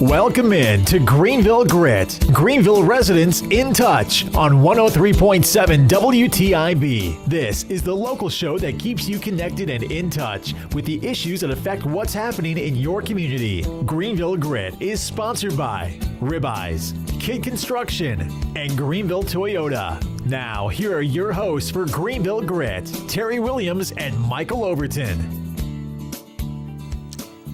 Welcome in to Greenville Grit, Greenville residents in touch on 103.7 WTIB. This is the local show that keeps you connected and in touch with the issues that affect what's happening in your community. Greenville Grit is sponsored by Ribeyes, Kid Construction, and Greenville Toyota. Now, here are your hosts for Greenville Grit, Terry Williams and Michael Overton.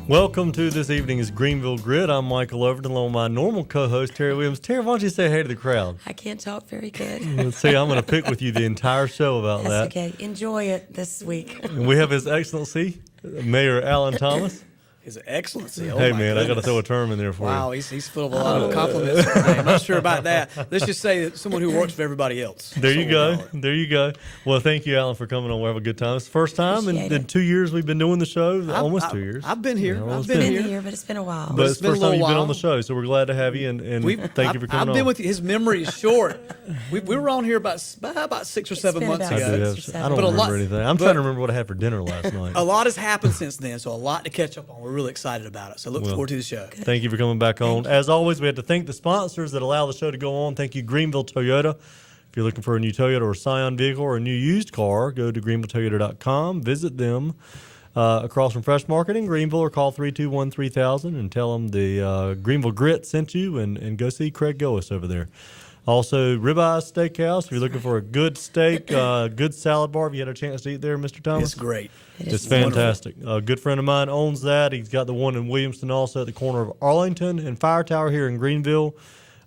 Welcome to this evening's Greenville Grit. I'm Michael Overton, along with my normal co-host, Terry Williams. Terry, why don't you say hey to the crowd? I can't talk very good. Let's see, I'm going to pick with you the entire show about That's that. okay. Enjoy it this week. And we have His Excellency, Mayor Alan Thomas. His Excellency. Oh, Hey, my man, goodness. I got to throw a term in there for Wow, you. he's full of a lot of compliments today. I'm not sure about that. Let's just say that someone who works for everybody else. There you go. That's what we'll call it. There you go. Well, thank you, Alan, for coming on. We'll have a good time. It's the first time Appreciate in it. 2 years we've been doing the show. Almost 2 years. I've been here. Yeah, I've almost been Been here. here, but it's been a while. But it's it's the first been a time you've been little on the while. show, so we're glad to have you, and thank you for coming on. I've been with you. His memory is short. We were on here about 6 or 7 been months about I, ago. do 6 or have, I 7. don't But a remember lot- anything. I'm but- trying to remember what I had for dinner last night. A lot has happened since then, so a lot to catch up on. We're really excited about it. So look forward to the show. Thank you for coming back on. As always, we have to thank the sponsors that allow the show to go on. Thank you, Greenville Toyota. If you're looking for a new Toyota or Scion vehicle or a new used car, go to greenvilletoyota.com. Visit them across from Fresh Market in Greenville, or call 321-3000 and tell them the Greenville Grit sent you, and go see Craig Gois over there. Also, Ribeyes Steakhouse. If you're looking for a good steak, good salad bar, have you had a chance to eat there, Mr. Thomas? It's great. It's fantastic. A good friend of mine owns that. He's got the one in Williamston also at the corner of Arlington and Fire Tower here in Greenville.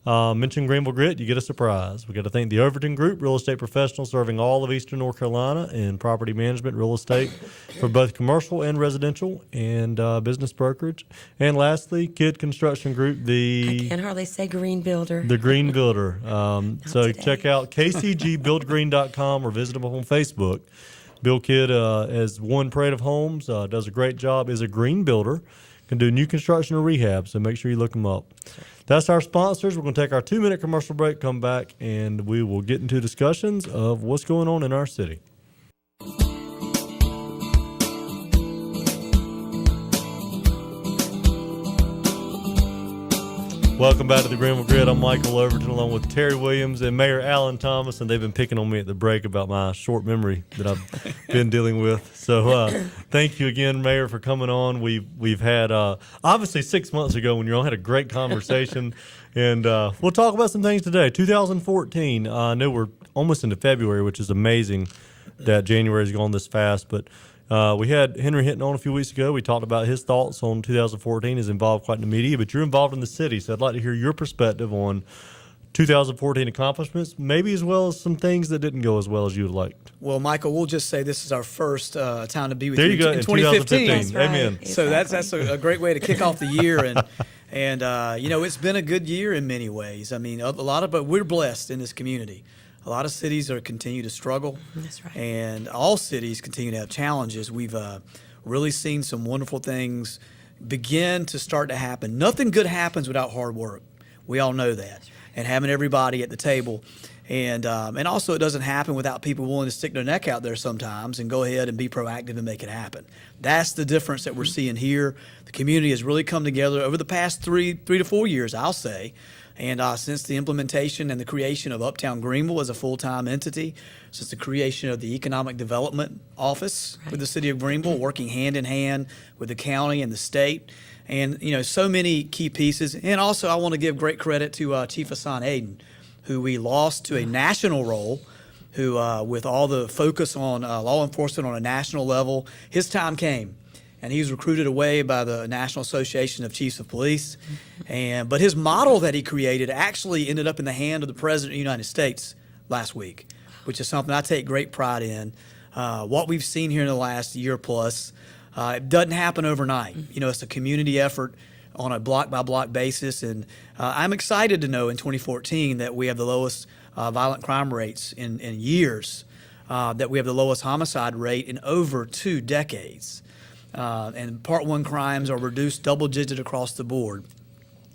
Mention Greenville Grit, you get a surprise. We got to thank the Overton Group, real estate professionals serving all of Eastern North Carolina in property management, real estate for both commercial and residential, and business brokerage. And lastly, Kid Construction Group, I can hardly say green builder. the Green Builder. So today. check out kcgbuildgreen.com or visit them on Facebook. Bill Kidd has won Parade of Homes, does a great job, is a green builder, can do new construction or rehab, so make sure you look them up. That's our sponsors. We're going to take our 2-minute commercial break, come back, and we will get into discussions of what's going on in our city. Welcome back to the Greenville Grid. I'm Michael Overton, along with Terry Williams and Mayor Alan Thomas, and they've been picking on me at the break about my short memory that I've been dealing with. So thank you again, Mayor, for coming on. We've had, obviously 6 months ago when you all had a great conversation, and we'll talk about some things today. 2014, I know we're almost into February, which is amazing that January has gone this fast, but we had Henry Hinton on a few weeks ago. We talked about his thoughts on 2014. He's involved quite in the media, but you're involved in the city, so I'd like to hear your perspective on 2014 accomplishments, maybe as well as some things that didn't go as well as you would like. Well, Michael, we'll just say this is our first time to be with There you you go, in in 2015. 2015. That's right. Amen. So that's a great way to kick off the year, and it's been a good year in many ways. I mean, but we're blessed in this community. A lot of cities continue to struggle. That's right. And all cities continue to have challenges. We've really seen some wonderful things begin to start to happen. Nothing good happens without hard work. We all know that. And having everybody at the table. And also it doesn't happen without people willing to stick their neck out there sometimes and go ahead and be proactive and make it happen. That's the difference that we're seeing here. The community has really come together over the past three to 4 years, I'll say. And since the implementation and the creation of Uptown Greenville as a full-time entity, since the creation of the Economic Development Office with the City of Greenville, working hand in hand with the county and the state, and so many key pieces. And also, I want to give great credit to Chief Hassan Aden, who we lost to a national role, who with all the focus on law enforcement on a national level, his time came. And he was recruited away by the National Association of Chiefs of Police. But his model that he created actually ended up in the hand of the President of the United States last week, which is something I take great pride in. What we've seen here in the last year plus, it doesn't happen overnight. It's a community effort on a block-by-block basis. And I'm excited to know in 2014 that we have the lowest violent crime rates in years, that we have the lowest homicide rate in over 2 decades. And Part 1 crimes are reduced double-digit across the board.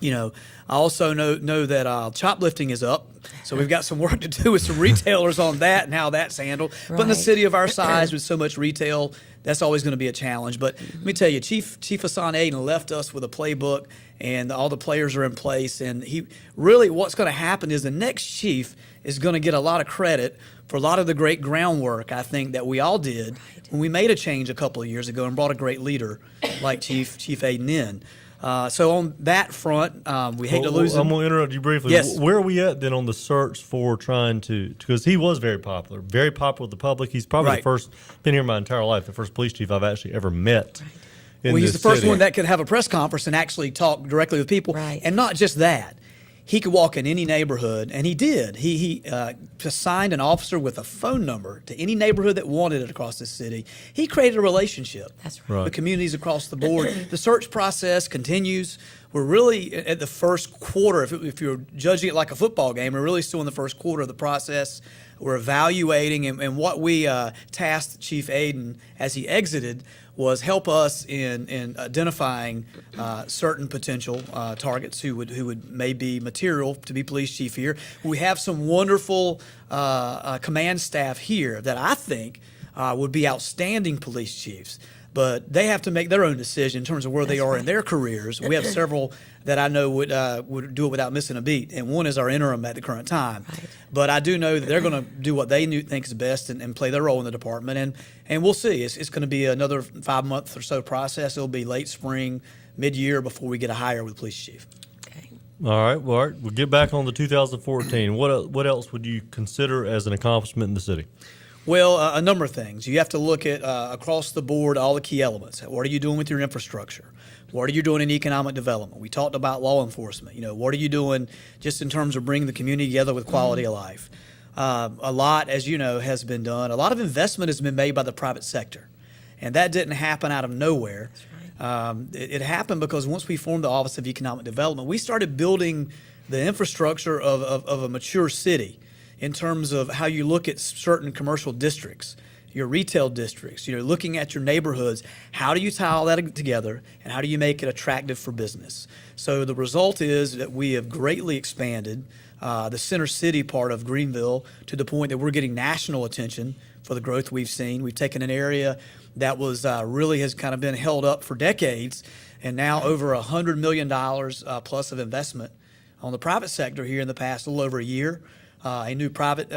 I also know that shoplifting is up, so we've got some work to do with some retailers on that and how that's handled. But in the Right. city of our size with so much retail, that's always going to be a challenge. But let me tell you, Chief Hassan Aiden left us with a playbook, and all the players are in place. And what's going to happen is the next chief is going to get a lot of credit for a lot of the great groundwork, I think, that we all did when we made a change a couple of years ago and brought a great leader like Chief Aiden in. So on that front, we hate to lose him. I'm going to interrupt you briefly. Yes. Where are we at then on the search for trying to, because he was very popular with the public. He's probably the first, been here my entire life, the first police chief I've actually ever met. Well, he's the first city. one that could have a press conference and actually talk directly with people. Right. And not just that. He could walk in any neighborhood, and he did. He assigned an officer with a phone number to any neighborhood that wanted it across the city. He created a relationship That's right. with communities across the board. The search process continues. We're really at the first quarter. If you're judging it like a football game, we're really still in the first quarter of the process. We're evaluating, and what we tasked Chief Aiden as he exited was help us in identifying certain potential targets who would may be material to be police chief here. We have some wonderful command staff here that I think would be outstanding police chiefs. But they have to make their own decision in terms of where they are in their careers. We have several that I know would do it without missing a beat, and one is our interim at the current time. Right. But I do know that they're going to do what they think is best and play their role in the department, and we'll see. It's going to be another 5 month or so process. It'll be late spring, mid-year before we get a hire with police chief. Okay. All right. We'll get back on the 2014. What else would you consider as an accomplishment in the city? Well, a number of things. You have to look at across the board all the key elements. What are you doing with your infrastructure? What are you doing in economic development? We talked about law enforcement. What are you doing just in terms of bringing the community together with quality of life? A lot, as you know, has been done. A lot of investment has been made by the private sector, and that didn't happen out of nowhere. It happened because once we formed the Office of Economic Development, we started building the infrastructure of a mature city in terms of how you look at certain commercial districts, your retail districts, looking at your neighborhoods. How do you tie all that together, and how do you make it attractive for business? So the result is that we have greatly expanded the center city part of Greenville to the point that we're getting national attention for the growth we've seen. We've taken an area that was really has kind of been held up for decades, and now over $100 million plus of investment on the private sector here in the past little over a year. A new parking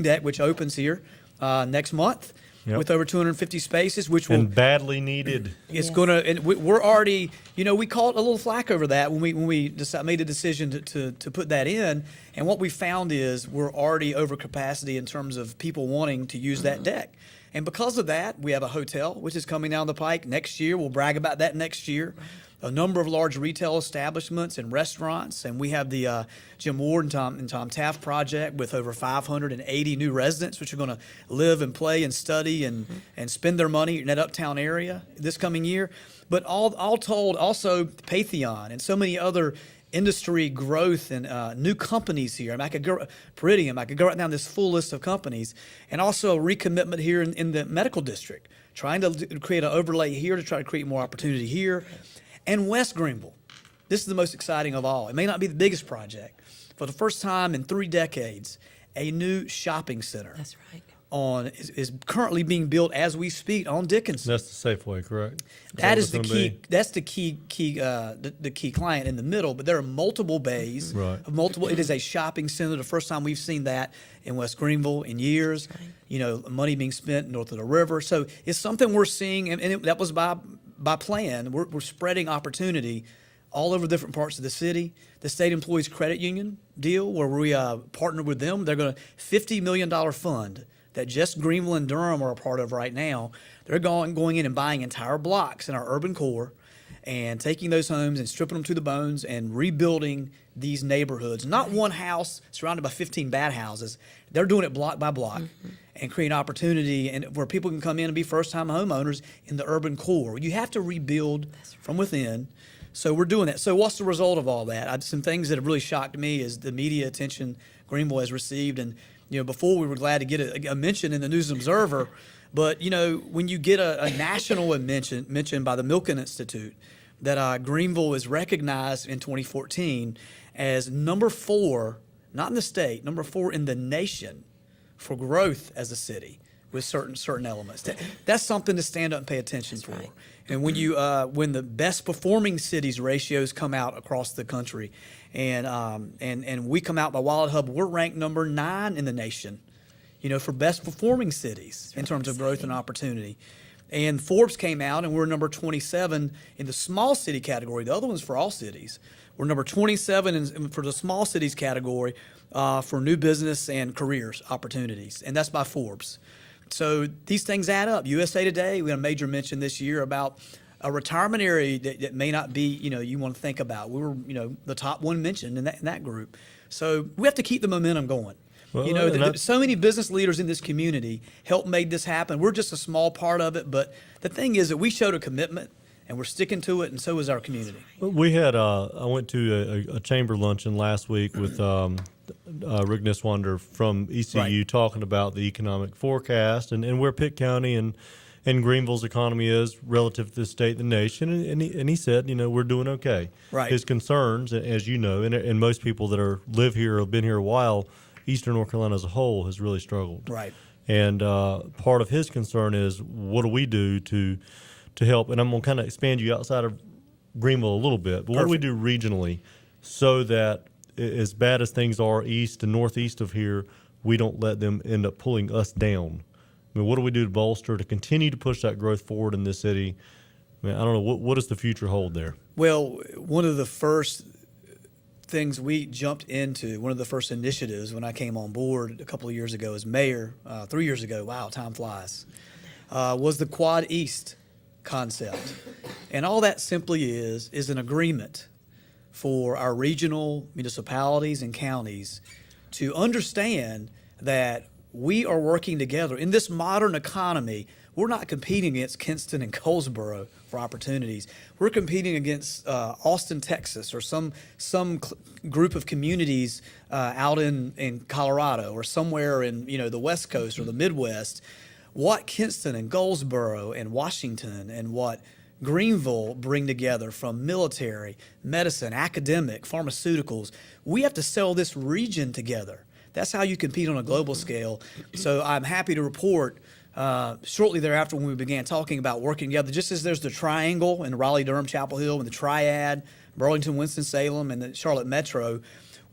deck which opens here next month with over 250 spaces, which will badly needed. It's going to, and we're already, we caught a little flack over that when we made the decision to put that in, and what we found is we're already over capacity in terms of people wanting to use that deck. And because of that, we have a hotel which is coming down the pike next year. We'll brag about that next year. A number of large retail establishments and restaurants, and we have the Jim Ward and Tom Taft project with over 580 new residents, which are going to live and play and study and spend their money in that uptown area this coming year. But all told, also Patheon and so many other industry growth and new companies here. I could go Peridium. I could go right down this full list of companies, and also a recommitment here in the medical district, trying to create an overlay here to try to create more opportunity here. And West Greenville, this is the most exciting of all. It may not be the biggest project. For the first time in 3 decades, a new shopping center That's right. is currently being built as we speak on Dickinson. That's the Safeway, correct? That is the key. That's the key client in the middle. But there are multiple bays. Right. Of multiple. It is a shopping center. The first time we've seen that in West Greenville in years. Money being spent north of the river. So it's something we're seeing, and that was by plan. We're spreading opportunity all over different parts of the city. The State Employees Credit Union deal, where we partnered with them, they're going to $50 million fund that just Greenville and Durham are a part of right now. They're going in and buying entire blocks in our urban core and taking those homes and stripping them to the bones and rebuilding these neighborhoods. Not one house surrounded by 15 bad houses. They're doing it block by block and creating opportunity and where people can come in and be first-time homeowners in the urban core. You have to rebuild from within. So we're doing that. So what's the result of all that? Some things that have really shocked me is the media attention Greenville has received. And before we were glad to get a mention in the News Observer, but when you get a national mention by the Milken Institute, that Greenville was recognized in 2014 as number 4, not in the state, number 4 in the nation for growth as a city with certain elements. That's something to stand up and pay attention for. Right. And when the best performing cities ratios come out across the country, and we come out by Wallet Hub, we're ranked number 9 in the nation, for best performing cities in terms of growth and opportunity. And Forbes came out, and we're number 27 in the small city category. The other one's for all cities. We're number 27 for the small cities category for new business and careers opportunities, and that's by Forbes. So these things add up. USA Today, we had a major mention this year about a retirement area that may not be, you want to think about. We were, the top one mentioned in that group. So we have to keep the momentum going. Well, So many business leaders in this community helped make this happen. We're just a small part of it, but the thing is that we showed a commitment, and we're sticking to it, and so is our community. We had I went to a chamber luncheon last week with Rick Niswander from ECU Right. talking about the economic forecast and where Pitt County and Greenville's economy is relative to the state and the nation, and he said, we're doing okay. Right. His concerns, as you know, and most people that live here or have been here a while, Eastern North Carolina as a whole has really struggled. Right. And part of his concern is, what do we do to help? And I'm going to kind of expand you outside of Greenville a little bit, but what do we do regionally so that as bad as things are east and northeast of here, we don't let them end up pulling us down? I mean, what do we do to bolster, to continue to push that growth forward in this city? I mean, I don't know, what does the future hold there? Well, one of the first things we jumped into, one of the first initiatives when I came on board a couple of years ago as mayor, 3 years ago, wow, time flies, was the Quad East concept. And all that simply is an agreement for our regional municipalities and counties to understand that we are working together. In this modern economy, we're not competing against Kinston and Goldsboro for opportunities. We're competing against Austin, Texas, or some group of communities out in Colorado or somewhere in the West Coast or the Midwest. What Kinston and Goldsboro and Washington and what Greenville bring together from military, medicine, academic, pharmaceuticals, we have to sell this region together. That's how you compete on a global scale. So I'm happy to report shortly thereafter when we began talking about working together, just as there's the triangle in Raleigh-Durham, Chapel Hill, and the triad, Burlington, Winston-Salem, and the Charlotte Metro,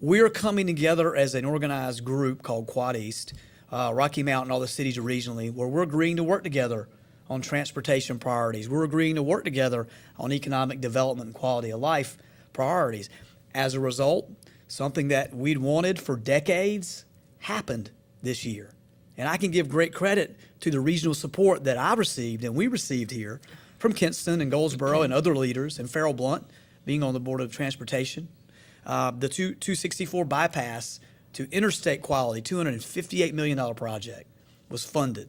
we're coming together as an organized group called Quad East, Rocky Mountain, all the cities regionally, where we're agreeing to work together on transportation priorities. We're agreeing to work together on economic development and quality of life priorities. As a result, something that we'd wanted for decades happened this year. And I can give great credit to the regional support that I received and we received here from Kinston and Goldsboro and other leaders, and Farrell Blunt being on the Board of Transportation. The 264 bypass to interstate quality, $258 million project was funded.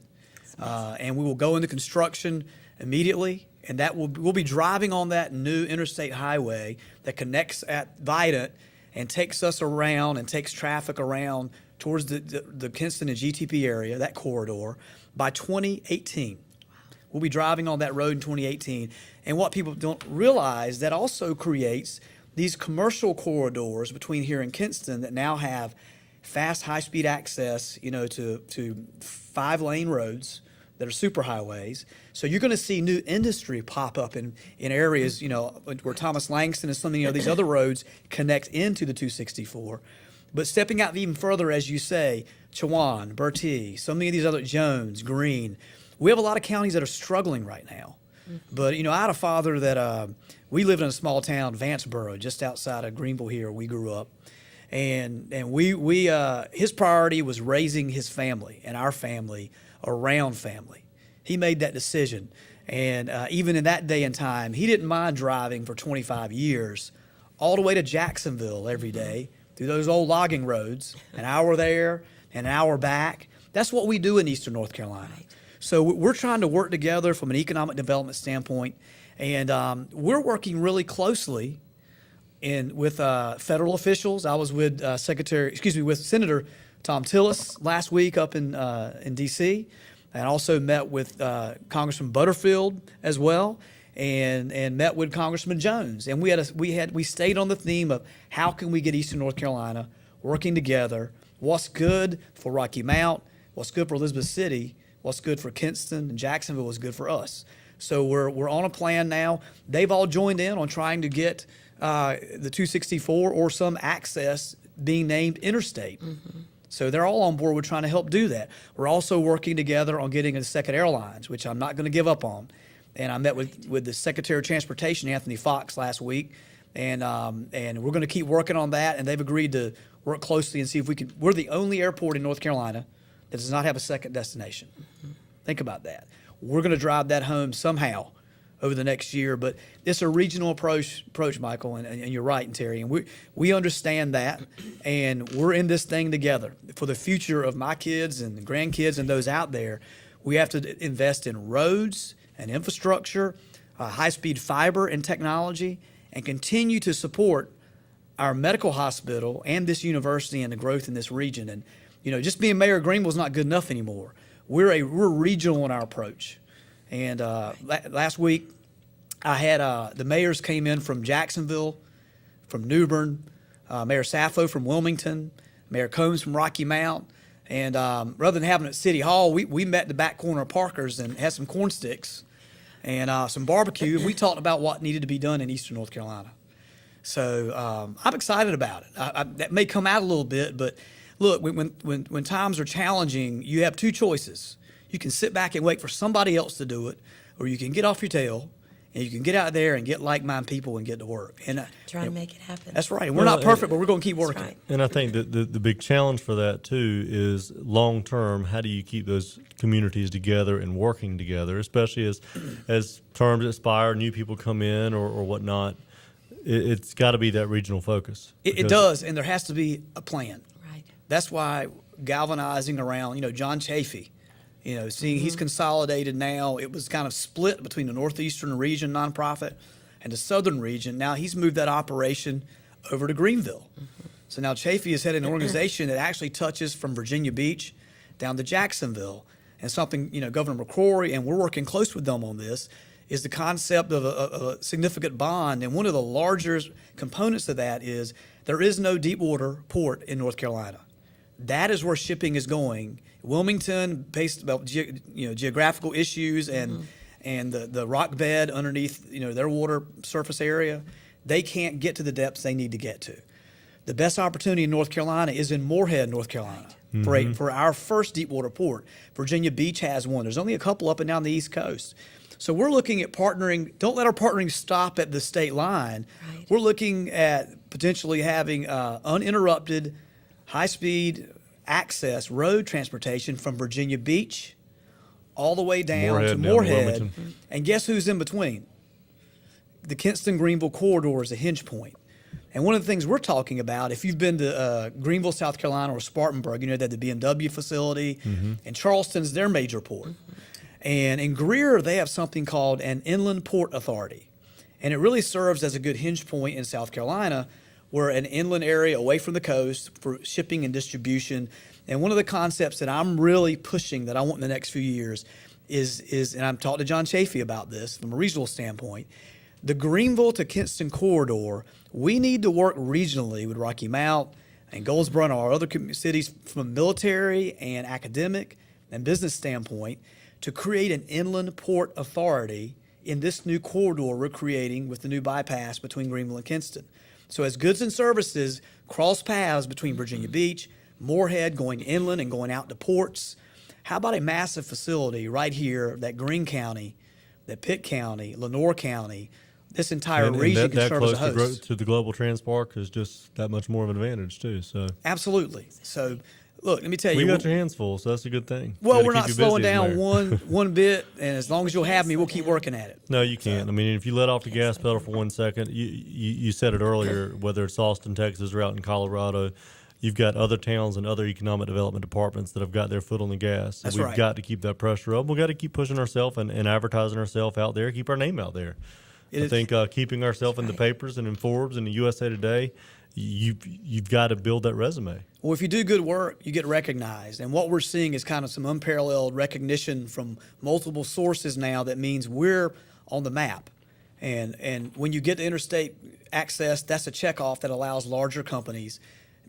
And we will go into construction immediately, and that we'll be driving on that new interstate highway that connects at Vidant and takes us around and takes traffic around towards the Kinston and GTP area, that corridor, by 2018. We'll be driving on that road in 2018. And what people don't realize, that also creates these commercial corridors between here and Kinston that now have fast, high-speed access, to 5-lane roads that are superhighways. So you're going to see new industry pop up in areas, where Thomas Langston and some of these other roads connect into the 264. But stepping out even further, as you say, Chowan, Bertie, so many of these other, Jones, Greene, we have a lot of counties that are struggling right now. But, I had a father that, we lived in a small town, Vanceboro, just outside of Greenville here, we grew up. And we his priority was raising his family and our family around family. He made that decision. And even in that day and time, he didn't mind driving for 25 years all the way to Jacksonville every day through those old logging roads, an hour there and an hour back. That's what we do in Eastern North Carolina. Right. So we're trying to work together from an economic development standpoint, and we're working really closely with federal officials. I was with with Senator Tom Tillis last week up in D.C., and also met with Congressman Butterfield as well. and met with Congressman Jones, and we stayed on the theme of how can we get Eastern North Carolina working together. What's good for Rocky Mount? What's good for Elizabeth City? What's good for Kinston and Jacksonville? What's good for us? So we're on a plan now. They've all joined in on trying to get the 264 or some access being named interstate. So they're all on board with trying to help do that. We're also working together on getting a second airlines, which I'm not going to give up on. And I met with the Secretary of Transportation, Anthony Fox, last week, and we're going to keep working on that. And they've agreed to work closely and see if we can. We're the only airport in North Carolina that does not have a second destination. Think about that. We're going to drive that home somehow over the next year, but it's a regional approach, Michael, and you're right, and Terry, and we understand that, and we're in this thing together for the future of my kids and the grandkids and those out there. We have to invest in roads and infrastructure, high-speed fiber and technology, and continue to support our medical hospital and this university and the growth in this region. And just being mayor of Greenville is not good enough anymore. We're regional in our approach. And last week, I had the mayors came in from Jacksonville, from New Bern, Mayor Sappho from Wilmington, Mayor Combs from Rocky Mount. And rather than having it at City Hall, we met in the back corner of Parker's and had some corn sticks and some barbecue. And we talked about what needed to be done in Eastern North Carolina. So I'm excited about it. That may come out a little bit, but look, when times are challenging, you have two choices. You can sit back and wait for somebody else to do it, or you can get off your tail and you can get out there and get like-minded people and get to work. And trying to make it happen. That's right. And we're not perfect, but we're going to keep working. Right. And I think that the big challenge for that, too, is long-term, how do you keep those communities together and working together, especially as terms expire, new people come in or whatnot. It's got to be that regional focus. It does, and there has to be a plan. Right. That's why galvanizing around, John Chafee, seeing he's consolidated now. It was kind of split between the Northeastern region nonprofit and the Southern region. Now he's moved that operation over to Greenville. So now Chafee is heading an organization that actually touches from Virginia Beach down to Jacksonville. And something, Governor McCrory, and we're working close with them on this, is the concept of a significant bond. And one of the larger components of that is there is no deep water port in North Carolina. That is where shipping is going. Wilmington, based about geographical issues and the rock bed underneath their water surface area, they can't get to the depths they need to get to. The best opportunity in North Carolina is in Moorhead, North Carolina, for our first deep water port. Virginia Beach has one. There's only a couple up and down the East Coast. So we're looking at partnering. Don't let our partnering stop at the state line. Right. We're looking at potentially having uninterrupted, high-speed access road transportation from Virginia Beach all the way down to Moorhead. And guess who's in between? The Kinston-Greenville corridor is a hinge point. And one of the things we're talking about, if you've been to Greenville, South Carolina, or Spartanburg, they have the BMW facility, and Charleston's their major port. And in Greer, they have something called an inland port authority. And it really serves as a good hinge point in South Carolina. We're an inland area away from the coast for shipping and distribution. And one of the concepts that I'm really pushing that I want in the next few years is and I'm talking to John Chafee about this from a regional standpoint, the Greenville to Kinston corridor, we need to work regionally with Rocky Mount and Goldsboro and our other cities from a military and academic and business standpoint to create an inland port authority in this new corridor we're creating with the new bypass between Greenville and Kinston. So as goods and services cross paths between Virginia Beach, Moorhead, going inland and going out to ports, how about a massive facility right here that Greene County, that Pitt County, Lenoir County, this entire region can serve as a host. That close to the global transport is just that much more of an advantage too. So absolutely. So look, let me tell you. We got your hands full, so that's a good thing. Well, we're not slowing down one bit, and as long as you'll have me, we'll keep working at it. No, you can't. I mean, if you let off the gas pedal for 1 second, you said it earlier, whether it's Austin, Texas, or out in Colorado, you've got other towns and other economic development departments that have got their foot on the gas. That's We've right. got to keep that pressure up. We've got to keep pushing ourselves and advertising ourselves out there, keep our name out there. I think keeping ourselves in the papers and in Forbes and the USA Today, you've got to build that resume. Well, if you do good work, you get recognized. And what we're seeing is kind of some unparalleled recognition from multiple sources now that means we're on the map. And when you get to interstate access, that's a checkoff that allows larger companies,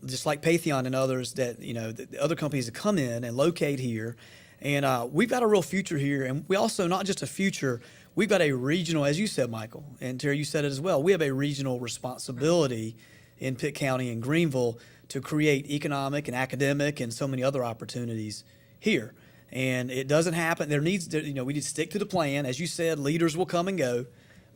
just like Patheon and others, that the other companies to come in and locate here. And we've got a real future here. And we also, not just a future, we've got a regional, as you said, Michael, and Terry, you said it as well, we have a regional responsibility in Pitt County and Greenville to create economic and academic and so many other opportunities here. And it doesn't happen. There needs to, we need to stick to the plan. As you said, leaders will come and go.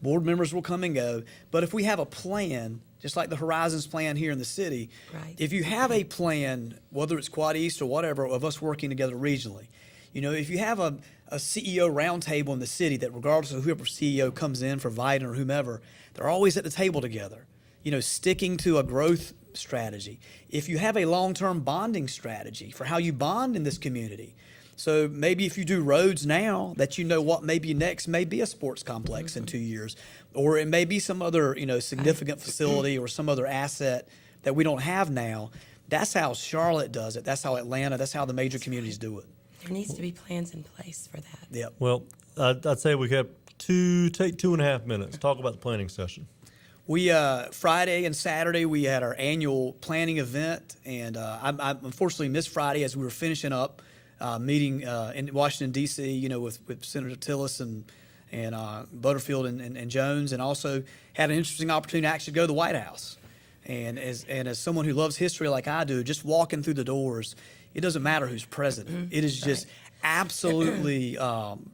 Board members will come and go. But if we have a plan, just like the Horizons plan here in the city, Right. if you have a plan, whether it's Quad East or whatever, of us working together regionally, if you have a CEO roundtable in the city that regardless of whoever CEO comes in for Vidant or whomever, they're always at the table together, sticking to a growth strategy. If you have a long-term bonding strategy for how you bond in this community, so maybe if you do roads now, that what maybe next may be a sports complex in 2 years, or it may be some other significant facility or some other asset that we don't have now. That's how Charlotte does it. That's how Atlanta. That's how the major communities do it. There needs to be plans in place for that. Yep. Well, I'd say we have take 2.5 minutes. Talk about the planning session. We Friday and Saturday we had our annual planning event, and I unfortunately missed Friday as we were finishing up meeting in Washington D.C. With Senator Tillis and Butterfield and Jones, and also had an interesting opportunity to actually go to the White House. And as someone who loves history like I do, just walking through the doors, it doesn't matter who's president. It is just absolutely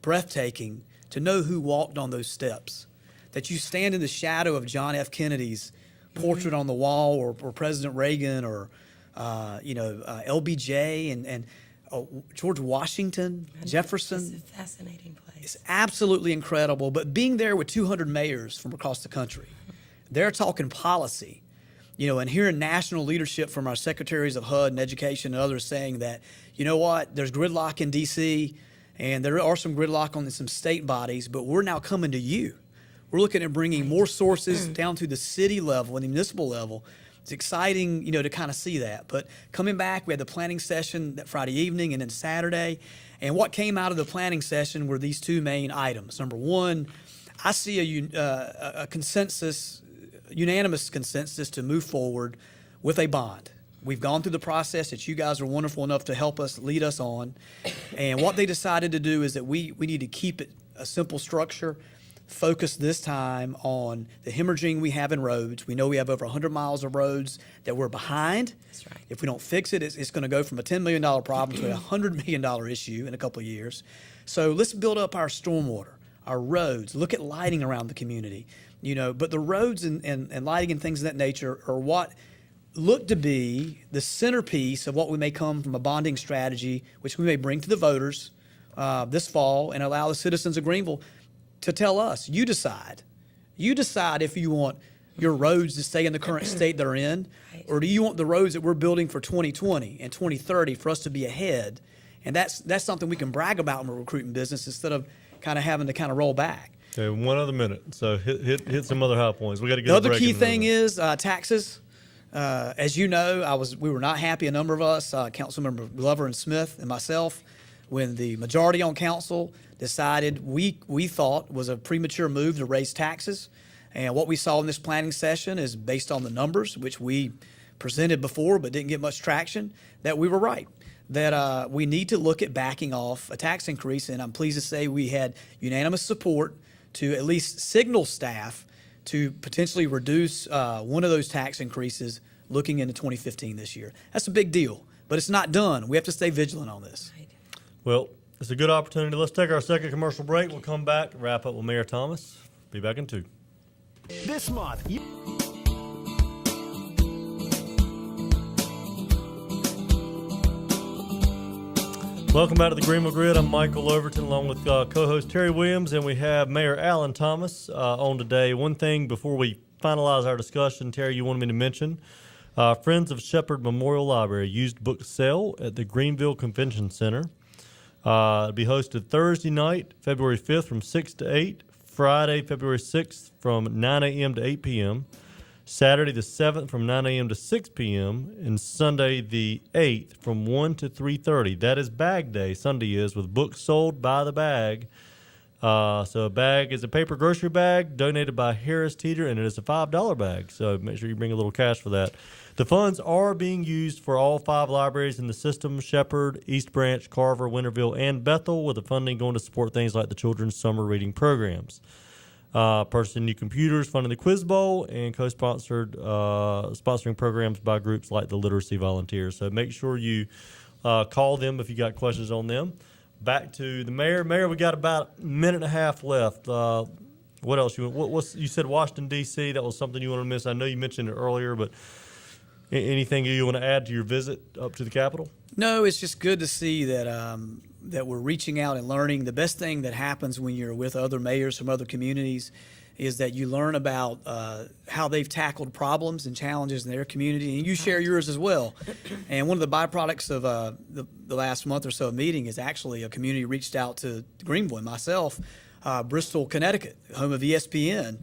breathtaking to know who walked on those steps. That you stand in the shadow of John F. Kennedy's portrait on the wall, or President Reagan, or LBJ and George Washington, Jefferson. It's a fascinating place. It's absolutely incredible. But being there with 200 mayors from across the country, they're talking policy, and hearing national leadership from our secretaries of HUD and education and others saying that, there's gridlock in D.C. and there are some gridlock on some state bodies, but we're now coming to you. We're looking at bringing more sources down to the city level and the municipal level. It's exciting, to kind of see that. But coming back, we had the planning session that Friday evening and then Saturday. And what came out of the planning session were these two main items. Number one, I see a consensus, unanimous consensus to move forward with a bond. We've gone through the process that you guys are wonderful enough to help us, lead us on. And what they decided to do is that we need to keep it a simple structure, focus this time on the hemorrhaging we have in roads. We know we have over 100 miles of roads that we're behind. That's right. If we don't fix it, it's going to go from a $10 million problem to a $100 million issue in a couple of years. So let's build up our stormwater, our roads, look at lighting around the community. But the roads and lighting and things of that nature are what look to be the centerpiece of what we may come from a bonding strategy, which we may bring to the voters this fall and allow the citizens of Greenville to tell us, you decide. You decide if you want your roads to stay in the current state they're in, or do you want the roads that we're building for 2020 and 2030 for us to be ahead? And that's something we can brag about in the recruiting business instead of kind of having to kind of roll back. Okay, 1 other minute. So hit some other high points. We got to get The a other break key in a thing minute. is taxes. As you know, we were not happy, a number of us, Councilmember Glover and Smith and myself, when the majority on council decided we thought was a premature move to raise taxes. And what we saw in this planning session is based on the numbers, which we presented before but didn't get much traction, that we were right. That we need to look at backing off a tax increase. And I'm pleased to say we had unanimous support to at least signal staff to potentially reduce one of those tax increases looking into 2015 this year. That's a big deal, but it's not done. We have to stay vigilant on this. Right. Well, it's a good opportunity. Let's take our second commercial break. We'll come back, wrap up with Mayor Thomas. Be back in 2. This month, Welcome back to the Greenville Grit. I'm Michael Overton along with co-host Terry Williams, and we have Mayor Alan Thomas on today. One thing before we finalize our discussion, Terry, you wanted me to mention, Friends of Shepherd Memorial Library used book sale at the Greenville Convention Center. It'll be hosted Thursday night, February 5th from 6 to 8, Friday, February 6th from 9 a.m. to 8 p.m., Saturday the 7th from 9 a.m. to 6 p.m., and Sunday the 8th from 1 to 3:30. That is Bag Day, Sunday is, with books sold by the bag. So a bag is a paper grocery bag donated by Harris Teeter, and it is a $5 bag. So make sure you bring a little cash for that. The funds are being used for all 5 libraries in the system: Shepherd, East Branch, Carver, Winterville, and Bethel, with the funding going to support things like the children's summer reading programs. Purchasing new computers, funding the Quiz Bowl, and sponsoring programs by groups like the Literacy Volunteers. So make sure you call them if you got questions on them. Back to the mayor. Mayor, we got about a minute and a half left. What else? You said Washington, D.C. That was something you want to miss. I know you mentioned it earlier, but anything you want to add to your visit up to the Capitol? No, it's just good to see that that we're reaching out and learning. The best thing that happens when you're with other mayors from other communities is that you learn about how they've tackled problems and challenges in their community, and you share yours as well. And one of the byproducts of the last month or so of meeting is actually a community reached out to Greenville and myself, Bristol, Connecticut, home of ESPN,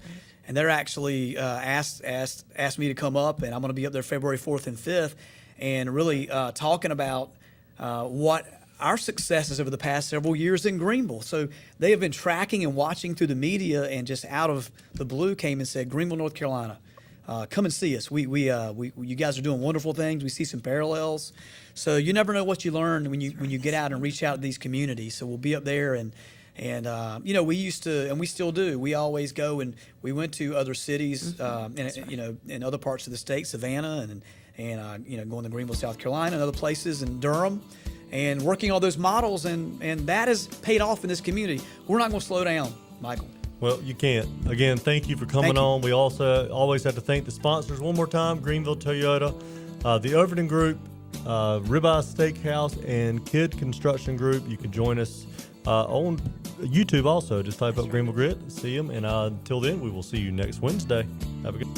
and they're actually asked me to come up, and I'm going to be up there February 4th and 5th, and really talking about what our successes over the past several years in Greenville. So they have been tracking and watching through the media, and just out of the blue came and said, Greenville, North Carolina, come and see us. You guys are doing wonderful things. We see some parallels. So you never know what you learn when you get out and reach out to these communities. So we'll be up there, and we used to, and we still do. We always go, and we went to other cities, in other parts of the state, Savannah, and going to Greenville, South Carolina, and other places, in Durham, and working on those models, and that has paid off in this community. We're not going to slow down, Michael. Well, you can't. Again, thank you for coming on. We also always have to thank the sponsors one more time: Greenville Toyota, the Overton Group, Ribeye Steakhouse, and Kidd Construction Group. You can join us on YouTube also. Just type up Greenville Grit, see them, and until then, we will see you next Wednesday. Have a good